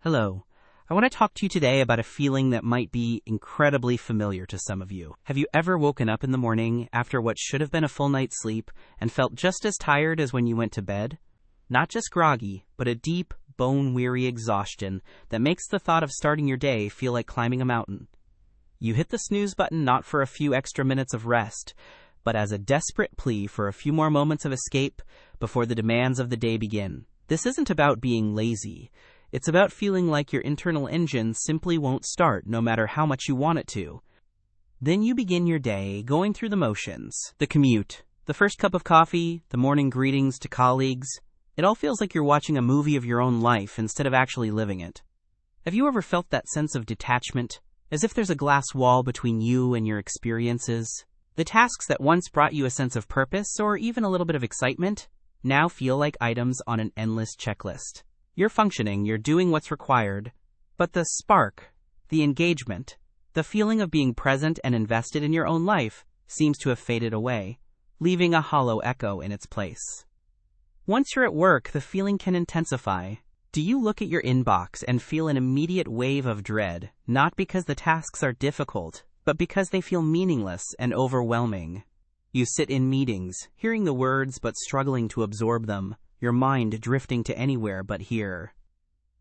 Hello. I want to talk to you today about a feeling that might be incredibly familiar to some of you. Have you ever woken up in the morning after what should have been a full night's sleep and felt just as tired as when you went to bed? Not just groggy, but a deep, bone-weary exhaustion that makes the thought of starting your day feel like climbing a mountain. You hit the snooze button not for a few extra minutes of rest, but as a desperate plea for a few more moments of escape before the demands of the day begin. This isn't about being lazy. It's about feeling like your internal engine simply won't start no matter how much you want it to. Then you begin your day going through the motions, the commute, the first cup of coffee, the morning greetings to colleagues. It all feels like you're watching a movie of your own life instead of actually living it. Have you ever felt that sense of detachment, as if there's a glass wall between you and your experiences? The tasks that once brought you a sense of purpose or even a little bit of excitement now feel like items on an endless checklist. You're functioning, you're doing what's required, but the spark, the engagement, the feeling of being present and invested in your own life seems to have faded away, leaving a hollow echo in its place. Once you're at work, the feeling can intensify. Do you look at your inbox and feel an immediate wave of dread, not because the tasks are difficult, but because they feel meaningless and overwhelming? You sit in meetings, hearing the words but struggling to absorb them, your mind drifting to anywhere but here.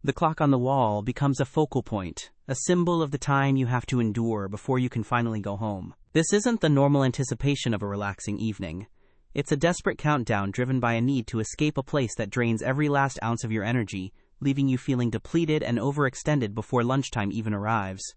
The clock on the wall becomes a focal point, a symbol of the time you have to endure before you can finally go home. This isn't the normal anticipation of a relaxing evening. It's a desperate countdown driven by a need to escape a place that drains every last ounce of your energy, leaving you feeling depleted and overextended before lunchtime even arrives.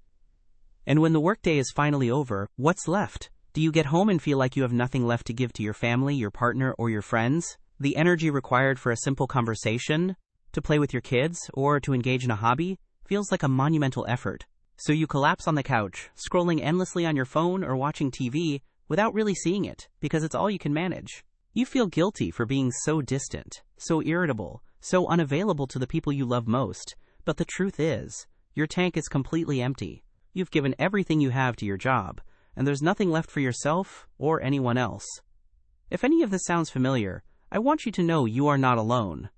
And when the workday is finally over, what's left? Do you get home and feel like you have nothing left to give to your family, your partner, or your friends? The energy required for a simple conversation, to play with your kids, or to engage in a hobby feels like a monumental effort. So you collapse on the couch, scrolling endlessly on your phone or watching TV without really seeing it, because it's all you can manage. You feel guilty for being so distant, so irritable, so unavailable to the people you love most. But the truth is, your tank is completely empty. You've given everything you have to your job, and there's nothing left for yourself or anyone else. If any of this sounds familiar, I want you to know you are not alone.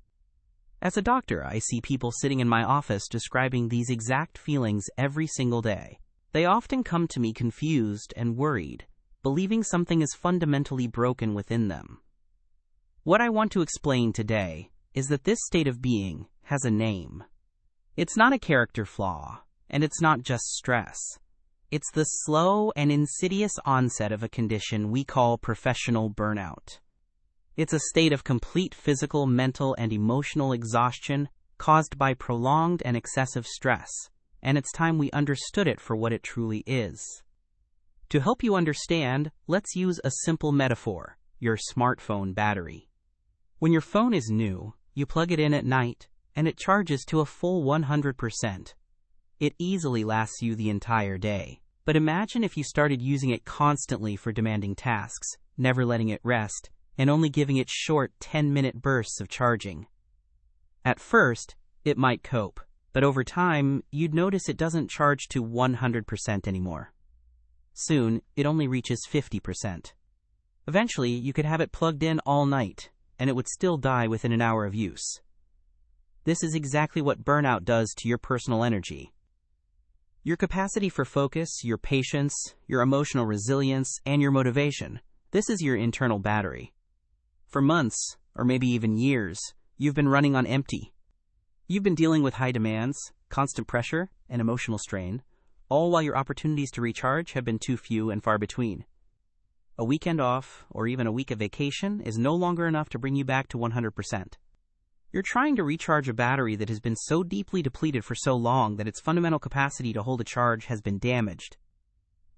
As a doctor, I see people sitting in my office describing these exact feelings every single day. They often come to me confused and worried, believing something is fundamentally broken within them. What I want to explain today is that this state of being has a name. It's not a character flaw, and it's not just stress. It's the slow and insidious onset of a condition we call professional burnout. It's a state of complete physical, mental, and emotional exhaustion caused by prolonged and excessive stress, and it's time we understood it for what it truly is. To help you understand, let's use a simple metaphor: your smartphone battery. When your phone is new, you plug it in at night, and it charges to a full 100%. It easily lasts you the entire day. But imagine if you started using it constantly for demanding tasks, never letting it rest, and only giving it short 10-minute bursts of charging. At first, it might cope, but over time, you'd notice it doesn't charge to 100% anymore. Soon, it only reaches 50%. Eventually, you could have it plugged in all night, and it would still die within an hour of use. This is exactly what burnout does to your personal energy. Your capacity for focus, your patience, your emotional resilience, and your motivation. This is your internal battery. For months, or maybe even years, you've been running on empty. You've been dealing with high demands, constant pressure, and emotional strain, all while your opportunities to recharge have been too few and far between. A weekend off, or even a week of vacation, is no longer enough to bring you back to 100%. You're trying to recharge a battery that has been so deeply depleted for so long that its fundamental capacity to hold a charge has been damaged.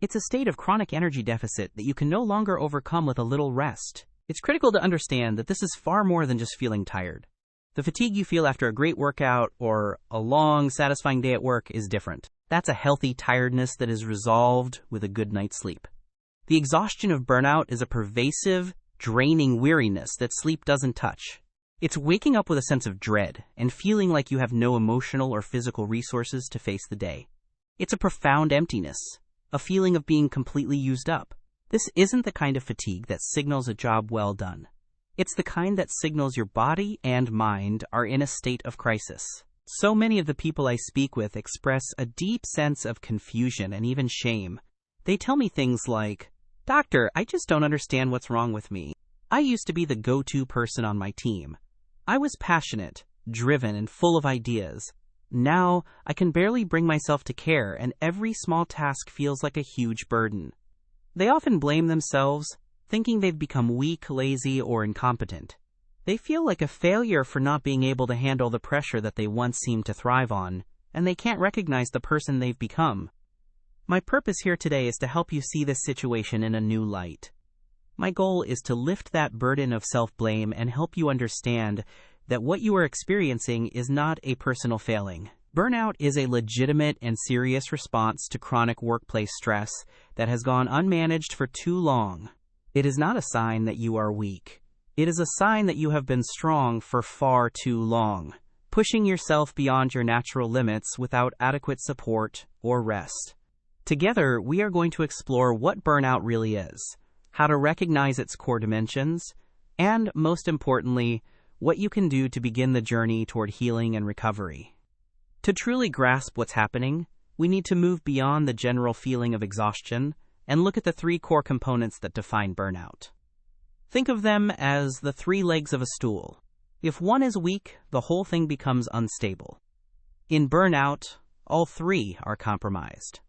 It's a state of chronic energy deficit that you can no longer overcome with a little rest. It's critical to understand that this is far more than just feeling tired. The fatigue you feel after a great workout or a long, satisfying day at work is different. That's a healthy tiredness that is resolved with a good night's sleep. The exhaustion of burnout is a pervasive, draining weariness that sleep doesn't touch. It's waking up with a sense of dread and feeling like you have no emotional or physical resources to face the day. It's a profound emptiness, a feeling of being completely used up. This isn't the kind of fatigue that signals a job well done. It's the kind that signals your body and mind are in a state of crisis. So many of the people I speak with express a deep sense of confusion and even shame. They tell me things like, "Doctor, I just don't understand what's wrong with me. I used to be the go-to person on my team. I was passionate, driven, and full of ideas. Now, I can barely bring myself to care, and every small task feels like a huge burden." They often blame themselves, thinking they've become weak, lazy, or incompetent. They feel like a failure for not being able to handle the pressure that they once seemed to thrive on, and they can't recognize the person they've become. My purpose here today is to help you see this situation in a new light. My goal is to lift that burden of self-blame and help you understand that what you are experiencing is not a personal failing. Burnout is a legitimate and serious response to chronic workplace stress that has gone unmanaged for too long. It is not a sign that you are weak. It is a sign that you have been strong for far too long, pushing yourself beyond your natural limits without adequate support or rest. Together, we are going to explore what burnout really is, how to recognize its core dimensions, and, most importantly, what you can do to begin the journey toward healing and recovery. To truly grasp what's happening, we need to move beyond the general feeling of exhaustion and look at the three core components that define burnout. Think of them as the three legs of a stool. If one is weak, the whole thing becomes unstable. In burnout, all three are compromised.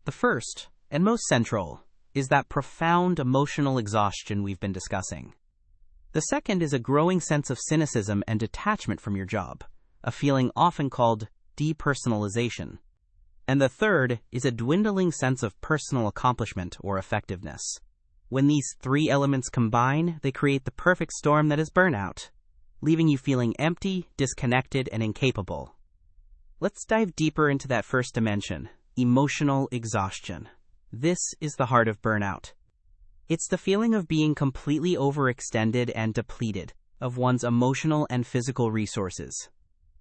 The first, and most central, is that profound emotional exhaustion we've been discussing. The second is a growing sense of cynicism and detachment from your job, a feeling often called depersonalization. And the third is a dwindling sense of personal accomplishment or effectiveness. When these three elements combine, they create the perfect storm that is burnout, leaving you feeling empty, disconnected, and incapable. Let's dive deeper into that first dimension, emotional exhaustion. This is the heart of burnout. It's the feeling of being completely overextended and depleted of one's emotional and physical resources.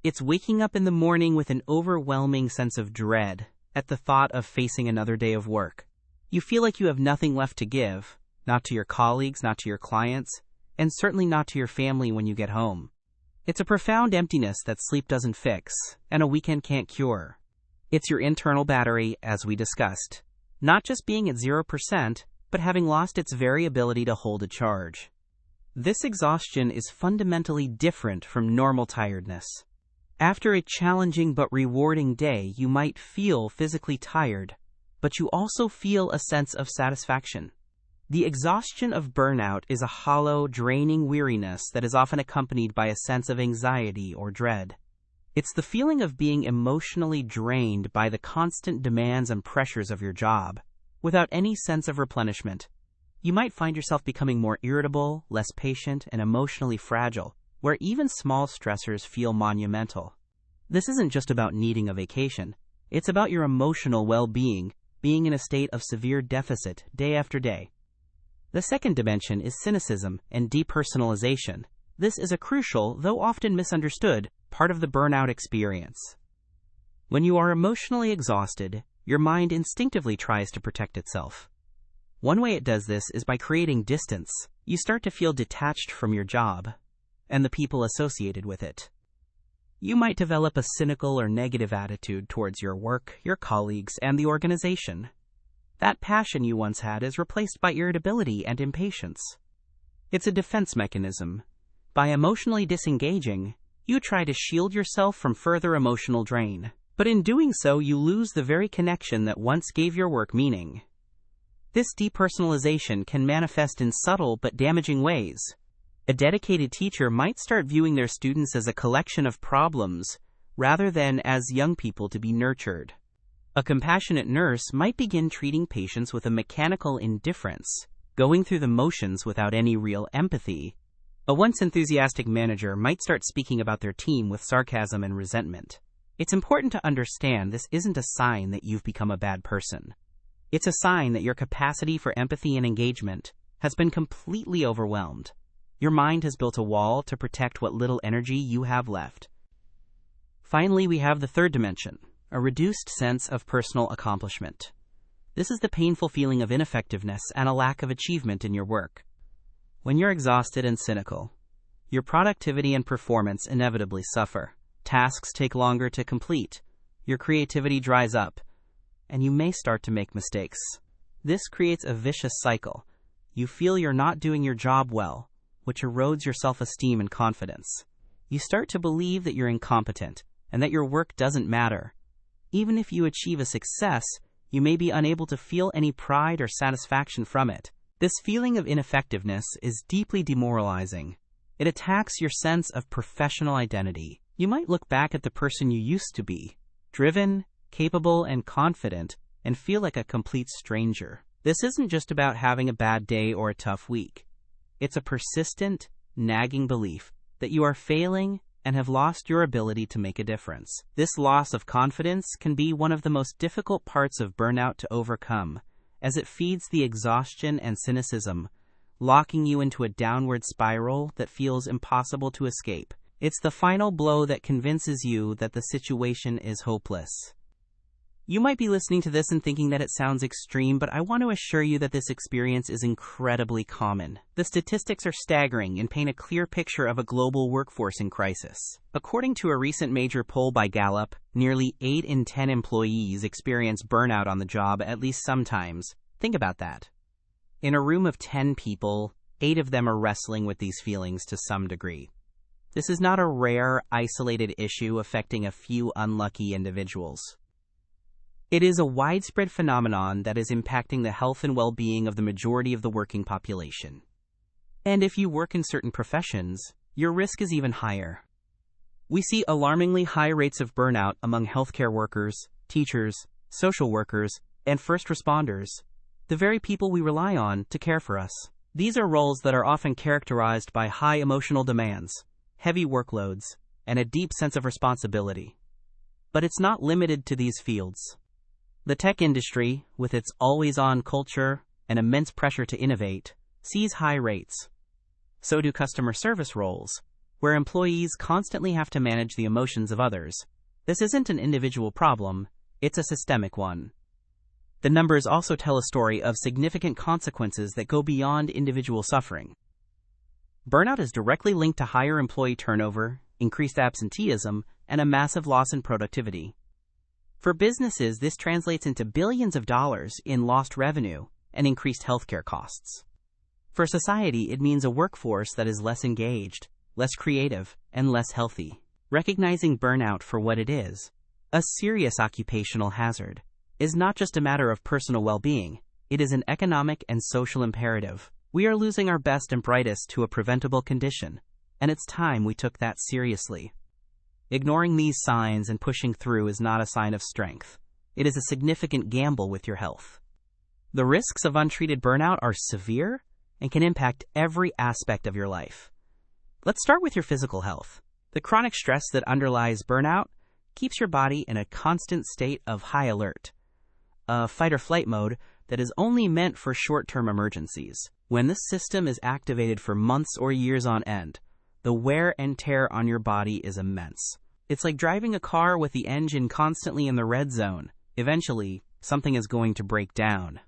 It's waking up in the morning with an overwhelming sense of dread at the thought of facing another day of work. You feel like you have nothing left to give, not to your colleagues, not to your clients, and certainly not to your family when you get home. It's a profound emptiness that sleep doesn't fix, and a weekend can't cure. It's your internal battery, as we discussed, not just being at 0%, but having lost its very ability to hold a charge. This exhaustion is fundamentally different from normal tiredness. After a challenging but rewarding day, you might feel physically tired, but you also feel a sense of satisfaction. The exhaustion of burnout is a hollow, draining weariness that is often accompanied by a sense of anxiety or dread. It's the feeling of being emotionally drained by the constant demands and pressures of your job, without any sense of replenishment. You might find yourself becoming more irritable, less patient, and emotionally fragile, where even small stressors feel monumental. This isn't just about needing a vacation. It's about your emotional well-being, being in a state of severe deficit day after day. The second dimension is cynicism and depersonalization. This is a crucial, though often misunderstood, part of the burnout experience. When you are emotionally exhausted, your mind instinctively tries to protect itself. One way it does this is by creating distance. You start to feel detached from your job and the people associated with it. You might develop a cynical or negative attitude towards your work, your colleagues, and the organization. That passion you once had is replaced by irritability and impatience. It's a defense mechanism. By emotionally disengaging, you try to shield yourself from further emotional drain. But in doing so, you lose the very connection that once gave your work meaning. This depersonalization can manifest in subtle but damaging ways. A dedicated teacher might start viewing their students as a collection of problems rather than as young people to be nurtured. A compassionate nurse might begin treating patients with a mechanical indifference, going through the motions without any real empathy. A once enthusiastic manager might start speaking about their team with sarcasm and resentment. It's important to understand this isn't a sign that you've become a bad person. It's a sign that your capacity for empathy and engagement has been completely overwhelmed. Your mind has built a wall to protect what little energy you have left. Finally, we have the third dimension, a reduced sense of personal accomplishment. This is the painful feeling of ineffectiveness and a lack of achievement in your work. When you're exhausted and cynical, your productivity and performance inevitably suffer. Tasks take longer to complete, your creativity dries up, and you may start to make mistakes. This creates a vicious cycle. You feel you're not doing your job well, which erodes your self-esteem and confidence. You start to believe that you're incompetent and that your work doesn't matter. Even if you achieve a success, you may be unable to feel any pride or satisfaction from it. This feeling of ineffectiveness is deeply demoralizing. It attacks your sense of professional identity. You might look back at the person you used to be, driven, capable, and confident, and feel like a complete stranger. This isn't just about having a bad day or a tough week. It's a persistent, nagging belief that you are failing and have lost your ability to make a difference. This loss of confidence can be one of the most difficult parts of burnout to overcome, as it feeds the exhaustion and cynicism, locking you into a downward spiral that feels impossible to escape. It's the final blow that convinces you that the situation is hopeless. You might be listening to this and thinking that it sounds extreme, but I want to assure you that this experience is incredibly common. The statistics are staggering and paint a clear picture of a global workforce in crisis. According to a recent major poll by Gallup, nearly 8 in 10 employees experience burnout on the job at least sometimes. Think about that. In a room of 10 people, 8 of them are wrestling with these feelings to some degree. This is not a rare, isolated issue affecting a few unlucky individuals. It is a widespread phenomenon that is impacting the health and well-being of the majority of the working population. And if you work in certain professions, your risk is even higher. We see alarmingly high rates of burnout among healthcare workers, teachers, social workers, and first responders, the very people we rely on to care for us. These are roles that are often characterized by high emotional demands, heavy workloads, and a deep sense of responsibility. But it's not limited to these fields. The tech industry, with its always-on culture and immense pressure to innovate, sees high rates. So do customer service roles, where employees constantly have to manage the emotions of others. This isn't an individual problem, it's a systemic one. The numbers also tell a story of significant consequences that go beyond individual suffering. Burnout is directly linked to higher employee turnover, increased absenteeism, and a massive loss in productivity. For businesses, this translates into billions of dollars in lost revenue and increased healthcare costs. For society, it means a workforce that is less engaged, less creative, and less healthy. Recognizing burnout for what it is, a serious occupational hazard, is not just a matter of personal well-being, it is an economic and social imperative. We are losing our best and brightest to a preventable condition, and it's time we took that seriously. Ignoring these signs and pushing through is not a sign of strength. It is a significant gamble with your health. The risks of untreated burnout are severe and can impact every aspect of your life. Let's start with your physical health. The chronic stress that underlies burnout keeps your body in a constant state of high alert, a fight-or-flight mode that is only meant for short-term emergencies. When this system is activated for months or years on end, the wear and tear on your body is immense. It's like driving a car with the engine constantly in the red zone. Eventually, something is going to break down.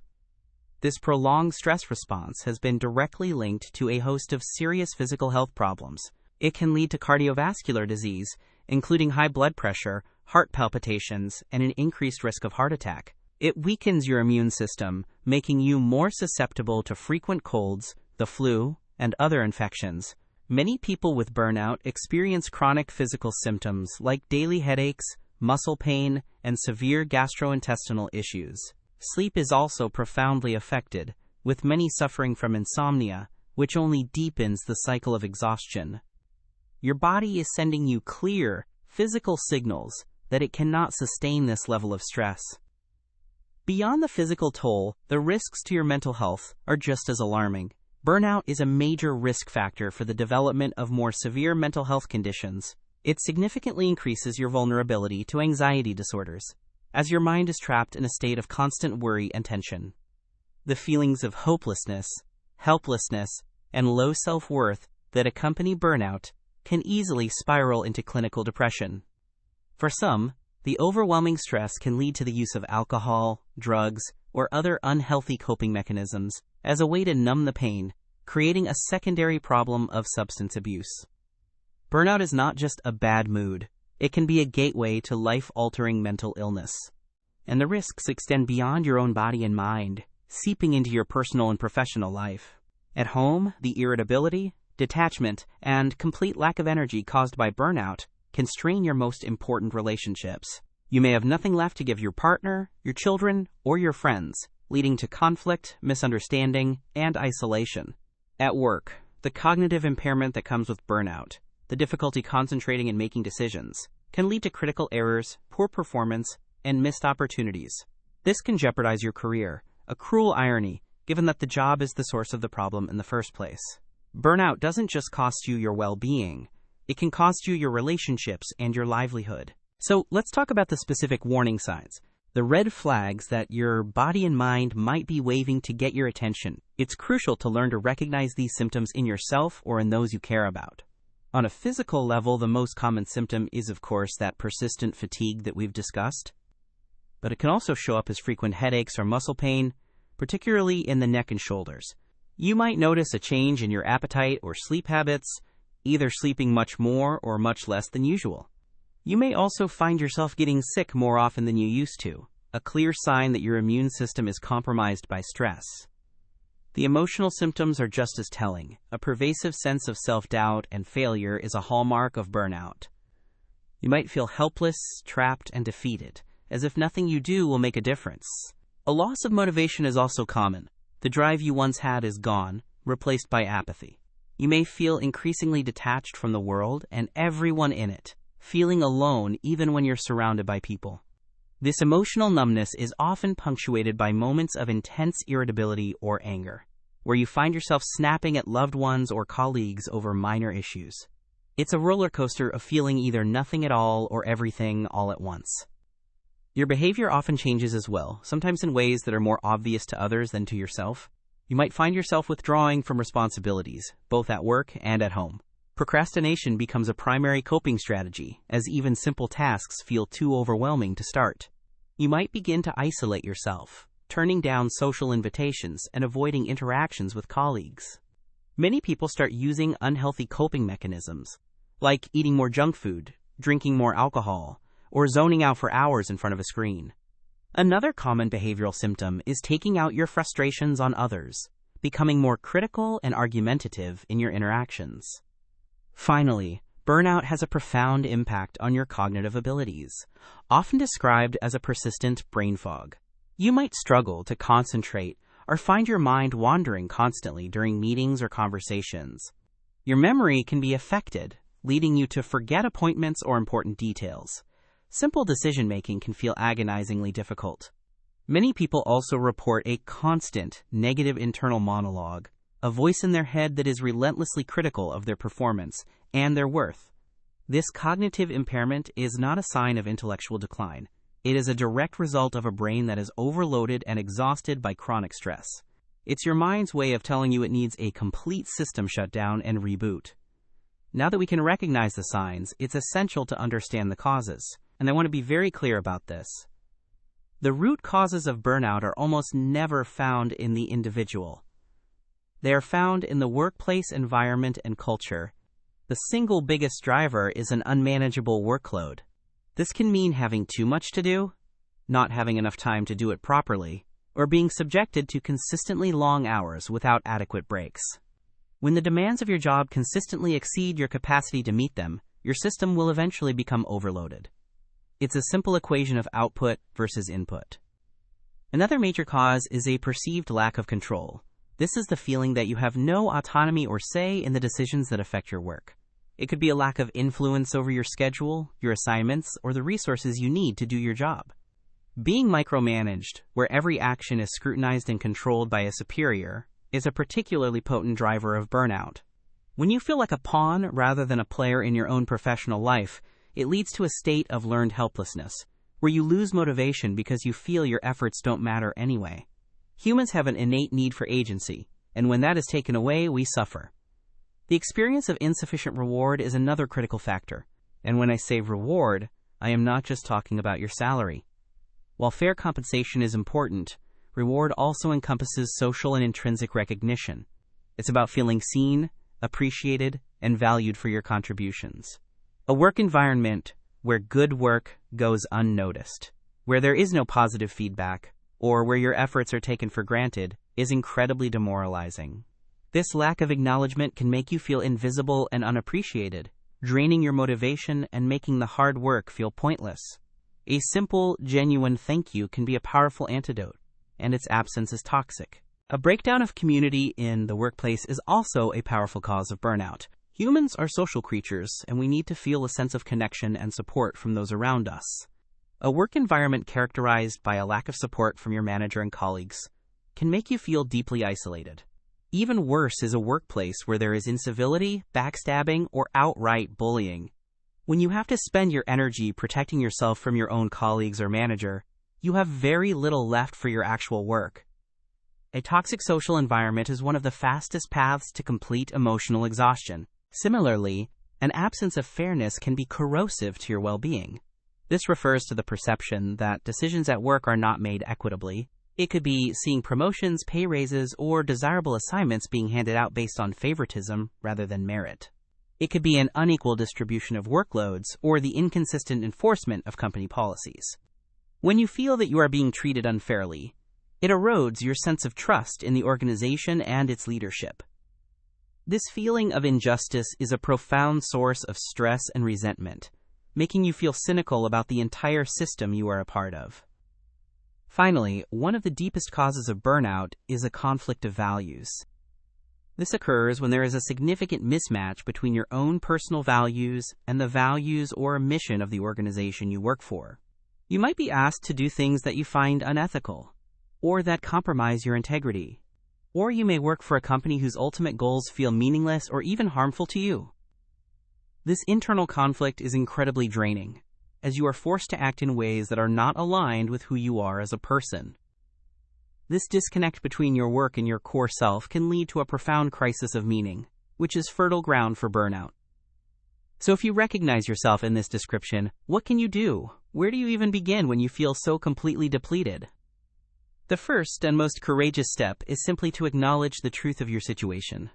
This prolonged stress response has been directly linked to a host of serious physical health problems. It can lead to cardiovascular disease, including high blood pressure, heart palpitations, and an increased risk of heart attack. It weakens your immune system, making you more susceptible to frequent colds, the flu, and other infections. Many people with burnout experience chronic physical symptoms like daily headaches, muscle pain, and severe gastrointestinal issues. Sleep is also profoundly affected, with many suffering from insomnia, which only deepens the cycle of exhaustion. Your body is sending you clear, physical signals that it cannot sustain this level of stress. Beyond the physical toll, the risks to your mental health are just as alarming. Burnout is a major risk factor for the development of more severe mental health conditions. It significantly increases your vulnerability to anxiety disorders, as your mind is trapped in a state of constant worry and tension. The feelings of hopelessness, helplessness, and low self-worth that accompany burnout can easily spiral into clinical depression. For some, the overwhelming stress can lead to the use of alcohol, drugs, or other unhealthy coping mechanisms as a way to numb the pain, creating a secondary problem of substance abuse. Burnout is not just a bad mood, It can be a gateway to life-altering mental illness. And the risks extend beyond your own body and mind, seeping into your personal and professional life. At home, the irritability, detachment, and complete lack of energy caused by burnout can strain your most important relationships. You may have nothing left to give your partner, your children, or your friends, leading to conflict, misunderstanding, and isolation. At work, the cognitive impairment that comes with burnout, the difficulty concentrating and making decisions, can lead to critical errors, poor performance, and missed opportunities. This can jeopardize your career, a cruel irony, given that the job is the source of the problem in the first place. Burnout doesn't just cost you your well-being, it can cost you your relationships and your livelihood. So let's talk about the specific warning signs, the red flags that your body and mind might be waving to get your attention. It's crucial to learn to recognize these symptoms in yourself or in those you care about. On a physical level, the most common symptom is, of course, that persistent fatigue that we've discussed. But it can also show up as frequent headaches or muscle pain, particularly in the neck and shoulders. You might notice a change in your appetite or sleep habits, either sleeping much more or much less than usual. You may also find yourself getting sick more often than you used to, a clear sign that your immune system is compromised by stress. The emotional symptoms are just as telling. A pervasive sense of self-doubt and failure is a hallmark of burnout. You might feel helpless, trapped, and defeated, as if nothing you do will make a difference. A loss of motivation is also common. The drive you once had is gone, replaced by apathy. You may feel increasingly detached from the world and everyone in it, feeling alone even when you're surrounded by people. This emotional numbness is often punctuated by moments of intense irritability or anger, where you find yourself snapping at loved ones or colleagues over minor issues. It's a roller coaster of feeling either nothing at all or everything all at once. Your behavior often changes as well, sometimes in ways that are more obvious to others than to yourself. You might find yourself withdrawing from responsibilities, both at work and at home. Procrastination becomes a primary coping strategy, as even simple tasks feel too overwhelming to start. You might begin to isolate yourself, turning down social invitations and avoiding interactions with colleagues. Many people start using unhealthy coping mechanisms, like eating more junk food, drinking more alcohol, or zoning out for hours in front of a screen. Another common behavioral symptom is taking out your frustrations on others, becoming more critical and argumentative in your interactions. Finally, burnout has a profound impact on your cognitive abilities, often described as a persistent brain fog. You might struggle to concentrate or find your mind wandering constantly during meetings or conversations. Your memory can be affected, leading you to forget appointments or important details. Simple decision-making can feel agonizingly difficult. Many people also report a constant negative internal monologue, a voice in their head that is relentlessly critical of their performance and their worth. This cognitive impairment is not a sign of intellectual decline. It is a direct result of a brain that is overloaded and exhausted by chronic stress. It's your mind's way of telling you it needs a complete system shutdown and reboot. Now that we can recognize the signs, it's essential to understand the causes. And I want to be very clear about this. The root causes of burnout are almost never found in the individual. They are found in the workplace environment and culture. The single biggest driver is an unmanageable workload. This can mean having too much to do, not having enough time to do it properly, or being subjected to consistently long hours without adequate breaks. When the demands of your job consistently exceed your capacity to meet them, your system will eventually become overloaded. It's a simple equation of output versus input. Another major cause is a perceived lack of control. This is the feeling that you have no autonomy or say in the decisions that affect your work. It could be a lack of influence over your schedule, your assignments, or the resources you need to do your job. Being micromanaged, where every action is scrutinized and controlled by a superior, is a particularly potent driver of burnout. When you feel like a pawn rather than a player in your own professional life, it leads to a state of learned helplessness, where you lose motivation because you feel your efforts don't matter anyway. Humans have an innate need for agency, and when that is taken away, we suffer. The experience of insufficient reward is another critical factor, and when I say reward, I am not just talking about your salary. While fair compensation is important, reward also encompasses social and intrinsic recognition. It's about feeling seen, appreciated, and valued for your contributions. A work environment where good work goes unnoticed, where there is no positive feedback, or where your efforts are taken for granted, is incredibly demoralizing. This lack of acknowledgement can make you feel invisible and unappreciated, draining your motivation and making the hard work feel pointless. A simple, genuine thank you can be a powerful antidote, and its absence is toxic. A breakdown of community in the workplace is also a powerful cause of burnout. Humans are social creatures, and we need to feel a sense of connection and support from those around us. A work environment characterized by a lack of support from your manager and colleagues can make you feel deeply isolated. Even worse is a workplace where there is incivility, backstabbing, or outright bullying. When you have to spend your energy protecting yourself from your own colleagues or manager, you have very little left for your actual work. A toxic social environment is one of the fastest paths to complete emotional exhaustion. Similarly, an absence of fairness can be corrosive to your well-being. This refers to the perception that decisions at work are not made equitably. It could be seeing promotions, pay raises, or desirable assignments being handed out based on favoritism rather than merit. It could be an unequal distribution of workloads or the inconsistent enforcement of company policies. When you feel that you are being treated unfairly, it erodes your sense of trust in the organization and its leadership. This feeling of injustice is a profound source of stress and resentment, making you feel cynical about the entire system you are a part of. Finally, one of the deepest causes of burnout is a conflict of values. This occurs when there is a significant mismatch between your own personal values and the values or mission of the organization you work for. You might be asked to do things that you find unethical, or that compromise your integrity. Or you may work for a company whose ultimate goals feel meaningless or even harmful to you. This internal conflict is incredibly draining, as you are forced to act in ways that are not aligned with who you are as a person. This disconnect between your work and your core self can lead to a profound crisis of meaning, which is fertile ground for burnout. So if you recognize yourself in this description, what can you do? Where do you even begin when you feel so completely depleted? The first and most courageous step is simply to acknowledge the truth of your situation.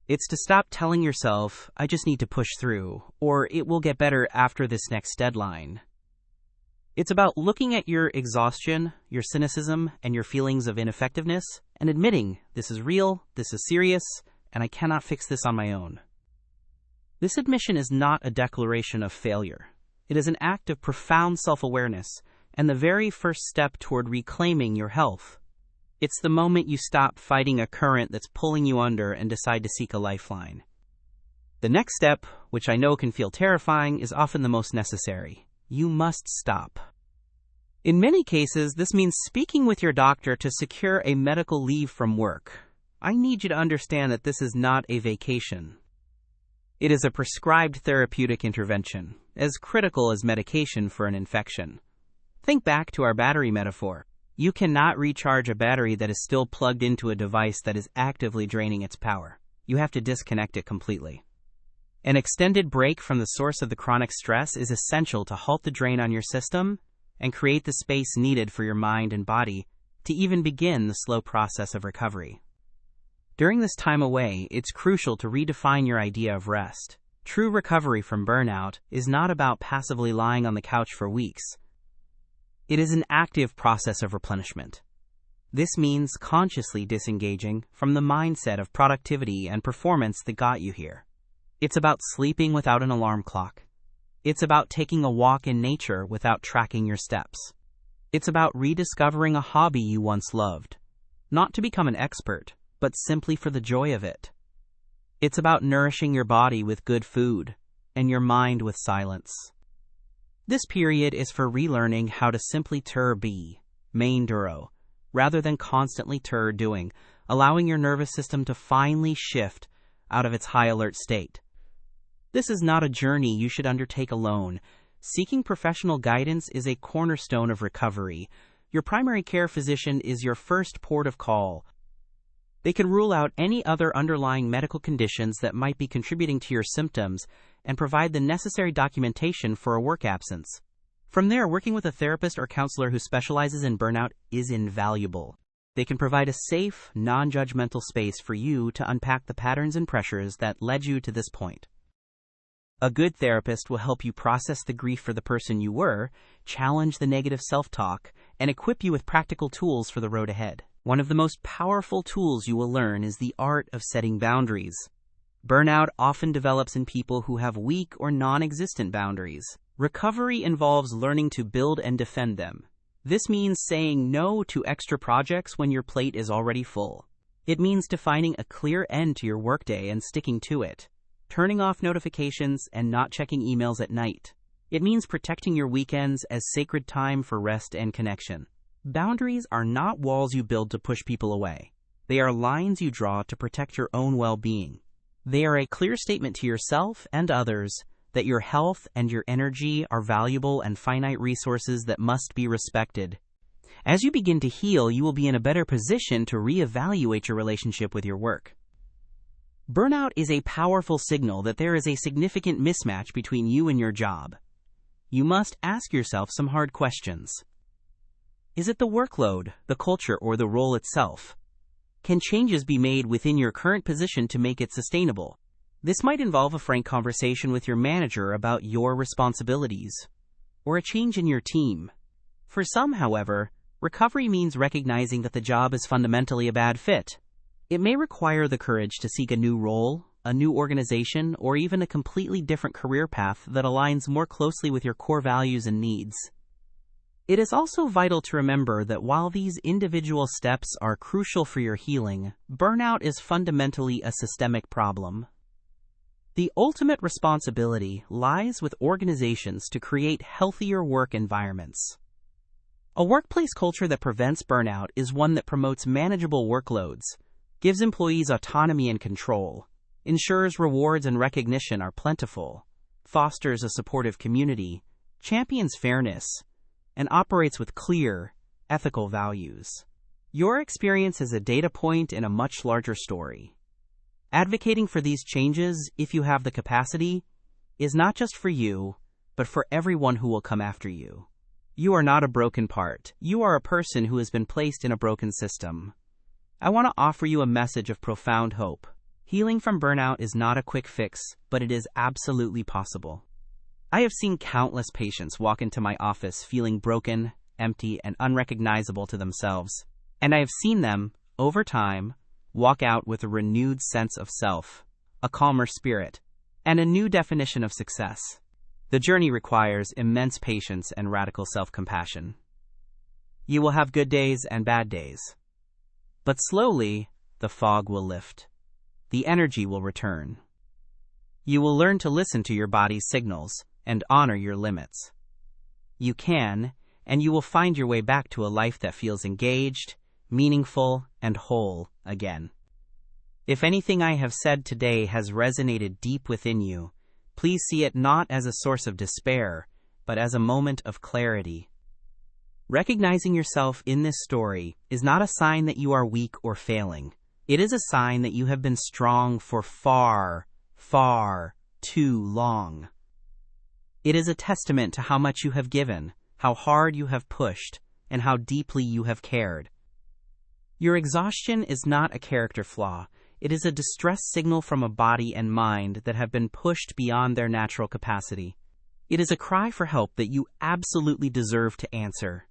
It's to stop telling yourself, "I just need to push through," or "it will get better after this next deadline." It's about looking at your exhaustion, your cynicism, and your feelings of ineffectiveness, and admitting, this is real, this is serious, and I cannot fix this on my own. This admission is not a declaration of failure. It is an act of profound self-awareness, and the very first step toward reclaiming your health. It's the moment you stop fighting a current that's pulling you under and decide to seek a lifeline. The next step, which I know can feel terrifying, is often the most necessary. You must stop. In many cases, this means speaking with your doctor to secure a medical leave from work. I need you to understand that this is not a vacation. It is a prescribed therapeutic intervention, as critical as medication for an infection. Think back to our battery metaphor. You cannot recharge a battery that is still plugged into a device that is actively draining its power. You have to disconnect it completely. An extended break from the source of the chronic stress is essential to halt the drain on your system and create the space needed for your mind and body to even begin the slow process of recovery. During this time away, it's crucial to redefine your idea of rest. True recovery from burnout is not about passively lying on the couch for weeks. It is an active process of replenishment. This means consciously disengaging from the mindset of productivity and performance that got you here. It's about sleeping without an alarm clock. It's about taking a walk in nature without tracking your steps. It's about rediscovering a hobby you once loved, not to become an expert, but simply for the joy of it. It's about nourishing your body with good food and your mind with silence. This period is for relearning how to simply be, main duro, rather than constantly doing, allowing your nervous system to finally shift out of its high alert state. This is not a journey you should undertake alone. Seeking professional guidance is a cornerstone of recovery. Your primary care physician is your first port of call. They can rule out any other underlying medical conditions that might be contributing to your symptoms and provide the necessary documentation for a work absence. From there, working with a therapist or counselor who specializes in burnout is invaluable. They can provide a safe, non-judgmental space for you to unpack the patterns and pressures that led you to this point. A good therapist will help you process the grief for the person you were, challenge the negative self-talk, and equip you with practical tools for the road ahead. One of the most powerful tools you will learn is the art of setting boundaries. Burnout often develops in people who have weak or non-existent boundaries. Recovery involves learning to build and defend them. This means saying no to extra projects when your plate is already full. It means defining a clear end to your workday and sticking to it. Turning off notifications and not checking emails at night. It means protecting your weekends as sacred time for rest and connection. Boundaries are not walls you build to push people away. They are lines you draw to protect your own well-being. They are a clear statement to yourself and others that your health and your energy are valuable and finite resources that must be respected. As you begin to heal, you will be in a better position to reevaluate your relationship with your work. Burnout is a powerful signal that there is a significant mismatch between you and your job. You must ask yourself some hard questions. Is it the workload, the culture, or the role itself? Can changes be made within your current position to make it sustainable? This might involve a frank conversation with your manager about your responsibilities, or a change in your team. For some, however, recovery means recognizing that the job is fundamentally a bad fit. It may require the courage to seek a new role, a new organization, or even a completely different career path that aligns more closely with your core values and needs. It is also vital to remember that while these individual steps are crucial for your healing, burnout is fundamentally a systemic problem. The ultimate responsibility lies with organizations to create healthier work environments. A workplace culture that prevents burnout is one that promotes manageable workloads, gives employees autonomy and control, ensures rewards and recognition are plentiful, fosters a supportive community, champions fairness, and operates with clear, ethical values. Your experience is a data point in a much larger story. Advocating for these changes, if you have the capacity, is not just for you, but for everyone who will come after you. You are not a broken part. You are a person who has been placed in a broken system. I want to offer you a message of profound hope. Healing from burnout is not a quick fix, but it is absolutely possible. I have seen countless patients walk into my office feeling broken, empty, and unrecognizable to themselves. And I have seen them, over time, walk out with a renewed sense of self, a calmer spirit, and a new definition of success. The journey requires immense patience and radical self-compassion. You will have good days and bad days. But slowly, the fog will lift. The energy will return. You will learn to listen to your body's signals and honor your limits. You can, and you will find your way back to a life that feels engaged, meaningful, and whole again. If anything I have said today has resonated deep within you, please see it not as a source of despair, but as a moment of clarity. Recognizing yourself in this story is not a sign that you are weak or failing. It is a sign that you have been strong for far, far too long. It is a testament to how much you have given, how hard you have pushed, and how deeply you have cared. Your exhaustion is not a character flaw. It is a distress signal from a body and mind that have been pushed beyond their natural capacity. It is a cry for help that you absolutely deserve to answer.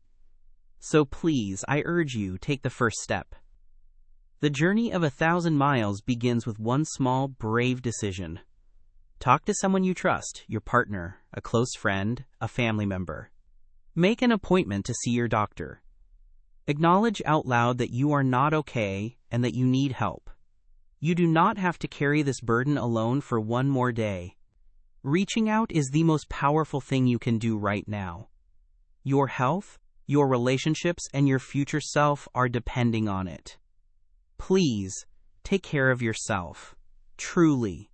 So please, I urge you, take the first step. The journey of 1,000 miles begins with one small, brave decision. Talk to someone you trust, your partner, a close friend, a family member. Make an appointment to see your doctor. Acknowledge out loud that you are not okay and that you need help. You do not have to carry this burden alone for one more day. Reaching out is the most powerful thing you can do right now. Your health, your relationships, and your future self are depending on it. Please, take care of yourself. Truly.